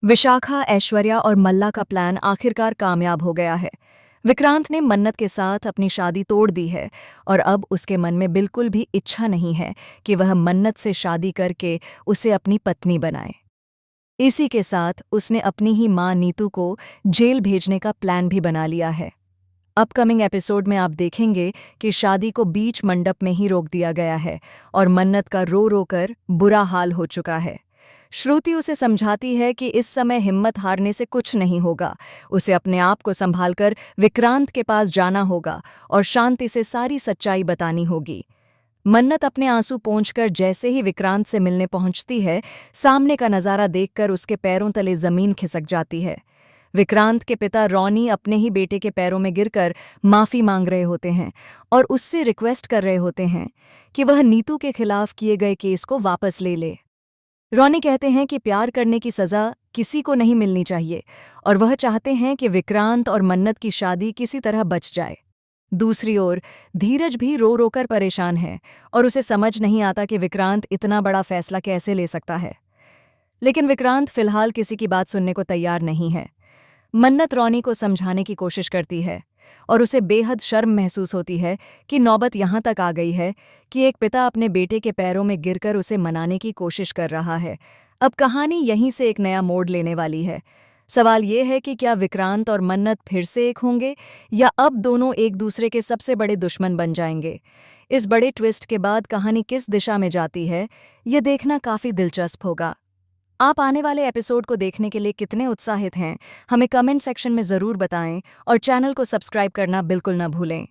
विशाखा, ऐश्वर्या और मल्ला का प्लान आखिरकार कामयाब हो गया है। विक्रांत ने मन्नत के साथ अपनी शादी तोड़ दी है और अब उसके मन में बिल्कुल भी इच्छा नहीं है कि वह मन्नत से शादी करके उसे अपनी पत्नी बनाए। इसी के साथ उसने अपनी ही मां नीतू को जेल भेजने का प्लान भी बना लिया है। अपकमिंग एपिसोड में आप देखेंगे कि शादी को बीच मंडप में ही रोक दिया गया है और मन्नत का रो रो कर बुरा हाल हो चुका है। श्रुति उसे समझाती है कि इस समय हिम्मत हारने से कुछ नहीं होगा, उसे अपने आप को संभालकर विक्रांत के पास जाना होगा और शांति से सारी सच्चाई बतानी होगी। मन्नत अपने आंसू पोंछकर जैसे ही विक्रांत से मिलने पहुंचती है, सामने का नज़ारा देखकर उसके पैरों तले जमीन खिसक जाती है। विक्रांत के पिता रॉनी अपने ही बेटे के पैरों में गिरकर माफी मांग रहे होते हैं और उससे रिक्वेस्ट कर रहे होते हैं कि वह नीतू के खिलाफ किए गए केस को वापस ले ले। रॉनी कहते हैं कि प्यार करने की सज़ा किसी को नहीं मिलनी चाहिए और वह चाहते हैं कि विक्रांत और मन्नत की शादी किसी तरह बच जाए। दूसरी ओर धीरज भी रो रोकर परेशान है और उसे समझ नहीं आता कि विक्रांत इतना बड़ा फैसला कैसे ले सकता है। लेकिन विक्रांत फिलहाल किसी की बात सुनने को तैयार नहीं है। मन्नत रॉनी को समझाने की कोशिश करती है और उसे बेहद शर्म महसूस होती है कि नौबत यहाँ तक आ गई है कि एक पिता अपने बेटे के पैरों में गिरकर उसे मनाने की कोशिश कर रहा है। अब कहानी यहीं से एक नया मोड़ लेने वाली है। सवाल ये है कि क्या विक्रांत और मन्नत फिर से एक होंगे या अब दोनों एक दूसरे के सबसे बड़े दुश्मन बन जाएंगे। इस बड़े ट्विस्ट के बाद कहानी किस दिशा में जाती है, ये देखना काफ़ी दिलचस्प होगा। आप आने वाले एपिसोड को देखने के लिए कितने उत्साहित हैं, हमें कमेंट सेक्शन में ज़रूर बताएं और चैनल को सब्सक्राइब करना बिल्कुल न भूलें।